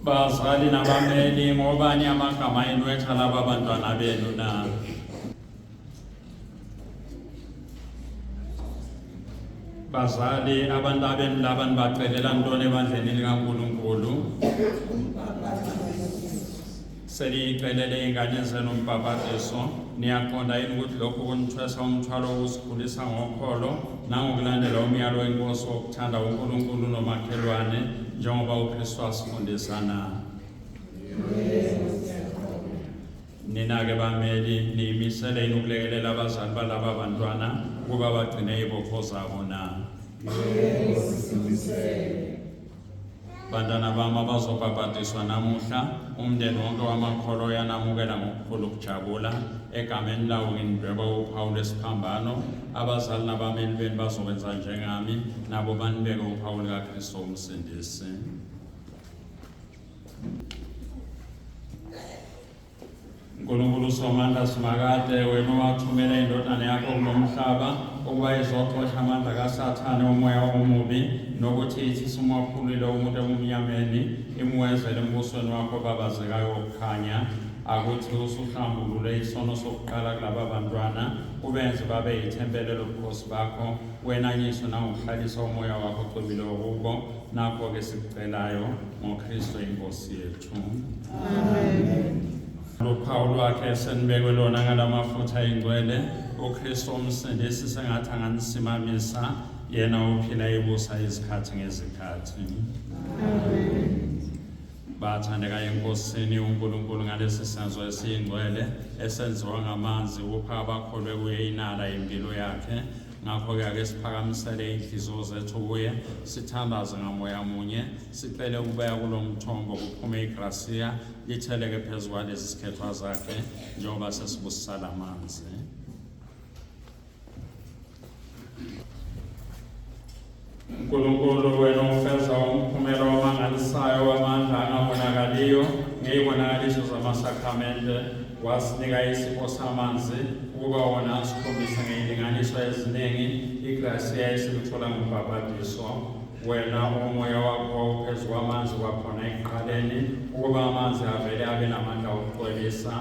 Bazali nabameli ngobani amagama enu ethala abantwana benu na? Bazali abantabeni laba nibacelela ntoni ebandleni likaNkulunkulu? Seliyicelele ingane zenu umbhabhatiso, niyaqonda yini ukuthi lokhu kunithwesa umthwalo wokusikhulisa ngokholo nangokulandela umyalo wenkosi wokuthanda uNkulunkulu nomakhelwane njengoba uKristu asifundisa na? Nina-ke bameli niyimisele yini ukulekelela abazali balaba bantwana ukuba bagcine izibopho zabo na? Bantwana bami abazobhabhatiswa namuhla, umndeni wonke wamakholo yanamukela ngokukhulu ukujabula egameni lawo ngindweba uphawu lesiphambano. Abazali nabameli benu bazokwenza njengami, nabo banibeke uphawu likaKristu umsindisi. Nkulunkulu Somandla simakade, wena wathumela indodana yakho kulo mhlaba ukuba izoxosha amandla kaSathane umoya omubi, nokuthi ithi simophulile umuntu emnyameni imwezele embusweni wakho babazekayo wokukhanya. Akuthi usuhlambulule isono sokuqala kulaba bantwana, ubenze babe yithempele lobukhosi bakho, wenanyiswe nangokuhlalisa umoya wakho ocwebileyo kubo. Nakho-ke sikucelayo ngoKristu inkosi yethu. Amen. Luphawu lwakhe senibekwe lona ngalamafutha ayingcwele, uKristu umsindisi sengathi anganisimamisa, yena uphila ebusa izikhathi ngezikhathi. Amen. Bathandeka enkosini uNkulunkulu ngalesi senzo esiyingcwele esenziwa ngamanzi, upha abakholwe kuye inala impilo yakhe. Ngakho-ke ake siphakamisele inhliziyo zethu kuye, sithandaze ngamoya munye, sicele ukubeka kulo mthombo kuphume igrasiya litheleke phezu kwalezi sikhethwa zakhe njengoba sesibusisala amanzi. Nkulunkulu, wena ufeza umphumela omangalisayo wamandla angabonakaliyo ngey'bonakaliso zamasakramente, wasinika isipho samanzi ukuba wona asikhombisa ngey'linganiso eziningi igrasiya esilithola ngumbhabhatiso. Wena umoya wakho wawuphezu kwamanzi kwakhona ekuqaleni ukuba amanzi avele abe namandla okucwebisa.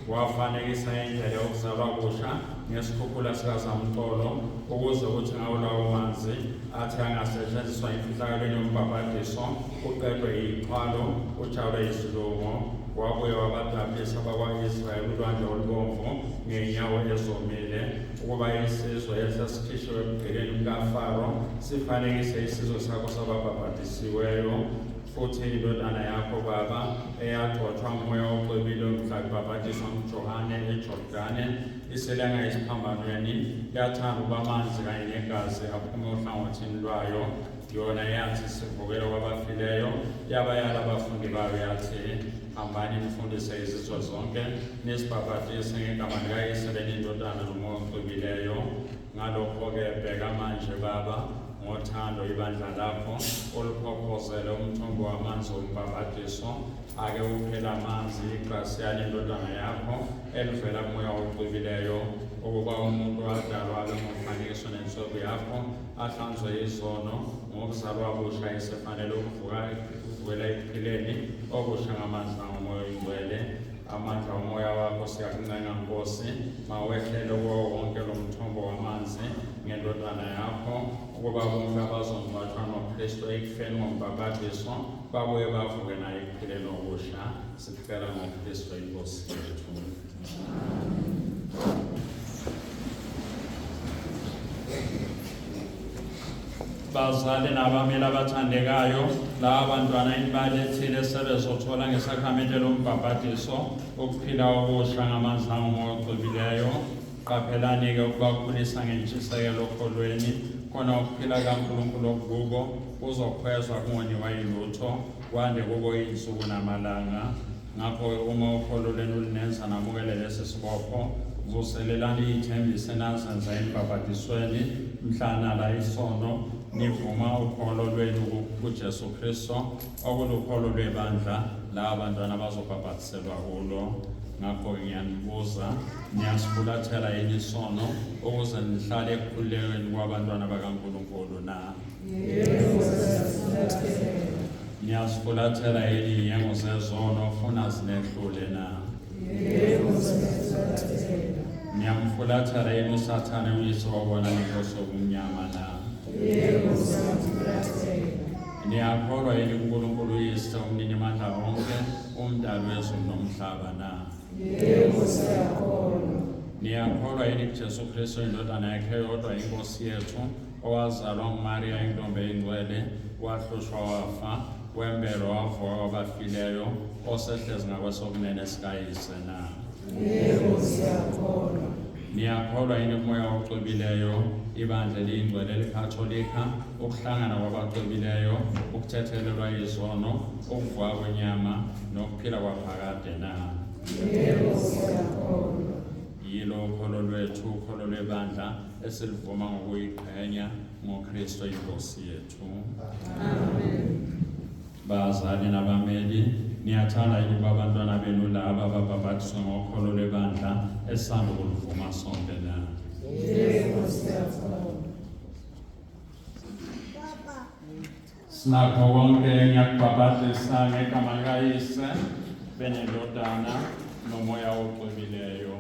Wafanekisa indlela yokuzalwa busha ngesikhukhula sikazamcolo ukuze ukuthi ngawo lawo manzi athi angasetshenziswa emfihlakalweni yombhabhatiso uqedwe iy'xhwalo, ujawule isilungo. Wabuye wabadabhisa bakwa-Israyeli ulwandle olubomvu ngey'nyawo ezomile ukuba isizwe esasikhishwe ebugqilini bukaFaro sifanekise isizwe sakho sababhabhadisiweyo. Futhi indodana yakho baba eyagxothwa ngumoya ocwebile mhla ibhabhadiswa nguJohane eJordane iselenga esiphambanweni, yathanda ukuba amanzi kanye negazi aphume ohlangothini lwayo. Yona yathi sivukele kwabafileyo, yabayala abafundi bayo yathi, hambani nifundise izizwe zonke, nisibhabhadise ngegama likaYise indodana nomoya ocwebileyo. Ngalokho-ke bheka manje Baba ngothando ibandla lakho oluphophozele umthombo wamanzi wombhabhatiso, ake uphela amanzi igrasiya lendodana yakho elivela kumoya ocwebileyo, ukuba umuntu adalwa abe ngomfanekiso nenhlobo yakho, ahlanzwe izono ngokuzalwa busha esefanele ukuvukela ekuphileni okusha ngamandla ngomoya oyingcwele. Amandla umoya wakho siyakuncenga Nkosi, mawehlele kuwo wonke lo mthombo wamanzi ngendodana yakho, ukuba bonke abazongcwatshwa noKristu ekufeni ngombhabhatiso babuye bavuke naye ekuphileni okusha. Sicela ngoKristu inkosi yethu. Bazali nabameli abathandekayo, laba bantwana enibalethile sebezothola ngesakramente lombhabhatiso ukuphila okusha ngamanzi nangomoya ocwebileyo. Qaphelani-ke ukubakhulisa ngentshisekelo okholweni, khona ukuphila kaNkulunkulu okukubo kuzokhwezwa kungoniwa yilutho, kwande kubo iy'nsuku namalanga. Ngakho-ke uma ukholo lwenu linenza namukele lesi sibopho, vuselelani iy'thembiso enazenza embhabhatisweni mhla la isono, nivuma ukholo lwenu kuJesu Kristu okulukholo lwebandla la abantwana bazobhabhatiselwa kulo. Ngakho-ke ngiyanibuza, niyasifulathela yini isono ukuze nihlale ekukhululekeni kwabantwana bakaNkulunkulu na? Yebo, siyasifulathela. Niyazifulathela yini yengo zezono ofuna zinehlule na? Niyamfulathela yini uSathane uyise wabona inkosi obumnyama na? Niyakholwa yini uNkulunkulu uyise umnini amandla onke umdali wezulu nomhlaba na? Niyakholwa yini kuJesu Kristu indodana yakhe yodwa inkosi yethu owazalwa nguMaria intombi engcwele wahlushwa wafa wembelwa wavuka kwabafileyo osehlezi ngakwesokunene sikayise na? Niyakholwa yini kumoya oxubileyo ibandla eliyingcwele elikatholika ukuhlangana kwabaxubileyo ukuthethelelwa izono ukuvuka kwenyama nokuphila kwaphakade na? Yilo ukholo lwethu ukholo lwebandla esilivuma ngokuyiqhenya ngoKristu inkosi yethu. Amen. Bazali nabameli, niyathanda yini abantwana benu laba ababhabhathiswa ngokholo lwebandla esisanda kulivuma sonke na? Sinakho konke ngiyakubhabhatisa ngegama likayise benendodana nomoya oxubileyo.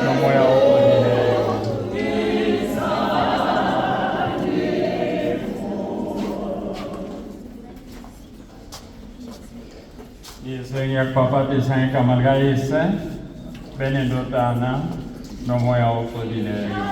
nomoya ophulileyo. Yize ngiyakubhabhatisa ngegama likaYise benendodana nomoya ophulileyo.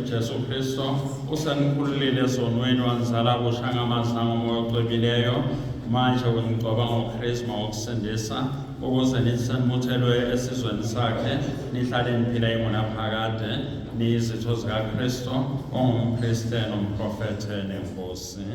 Jesu Kristo usanikhululile ezonweni wanzala kusha ngamazanga moya ocwebileyo manje ungigcoba ngoKristu ngokusindisa ukuze nithi senimuthelwe esizweni sakhe nihlale niphila ingunaphakade niyizitho zikaKristu ongumpristi nomprofethe nenkosi.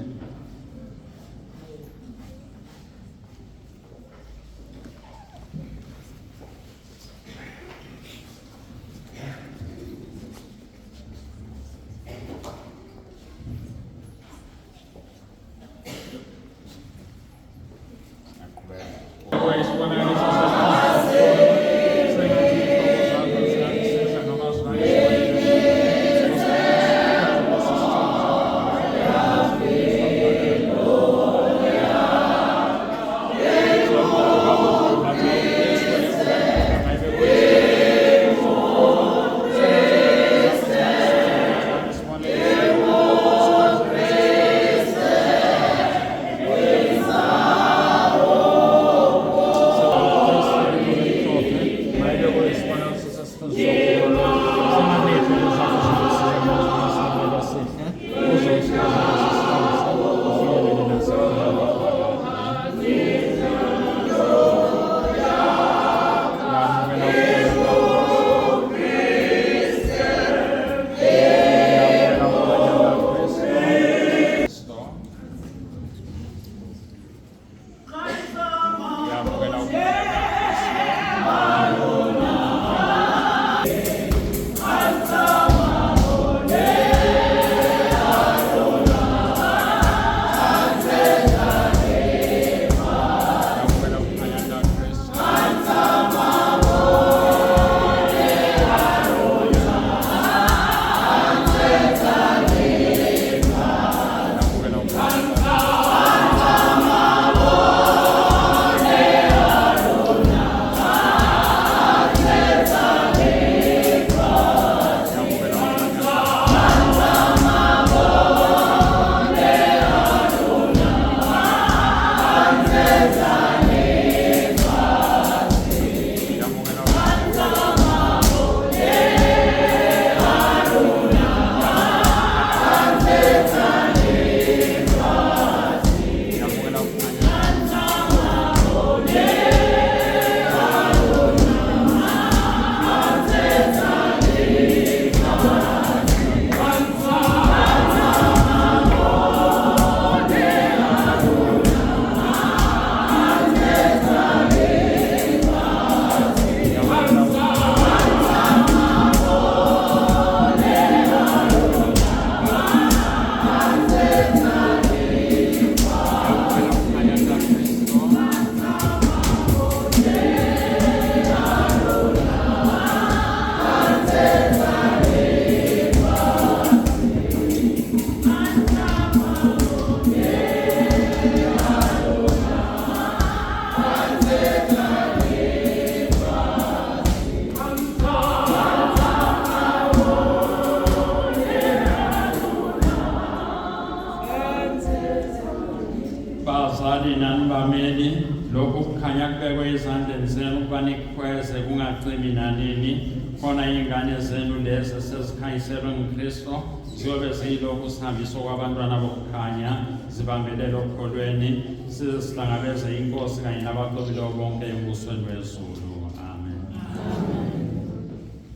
Bazali nani bameli, lokhu kukhanya kubekwe ezandleni zenu ukuba nikukhweze kungacimi nanini. Khona iy'ngane zenu lezi sezikhanyiselwe nguKristu, ziyobe ziyilokhu sihambisa kwabantwana bokukhanya, zibambelele okukholweni, size sihlangabeze inkosi kanye nabaqobileyo bonke embusweni wezulu. Amen.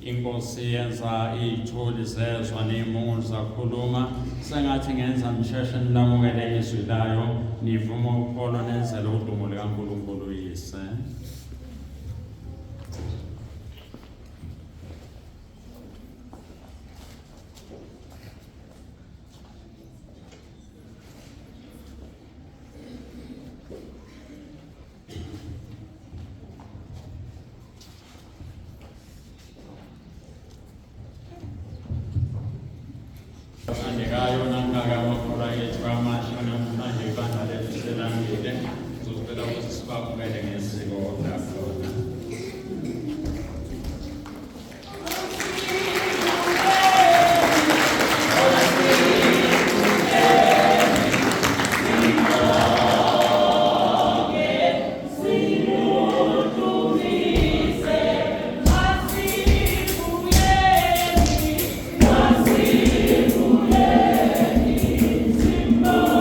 Inkosi yenza iy'thuli zezwa ney'mungulu zakhuluma. Sengathi ngenza msheshe nilamukele izwi layo, nivume ukholo nenzele udumo likaNkulunkulu Yise. Andikayo nangakamakhola yethu amasha namhlanje ibandla lethu selangile. Sizocela ukuthi sibabukele ngesiko lakhona.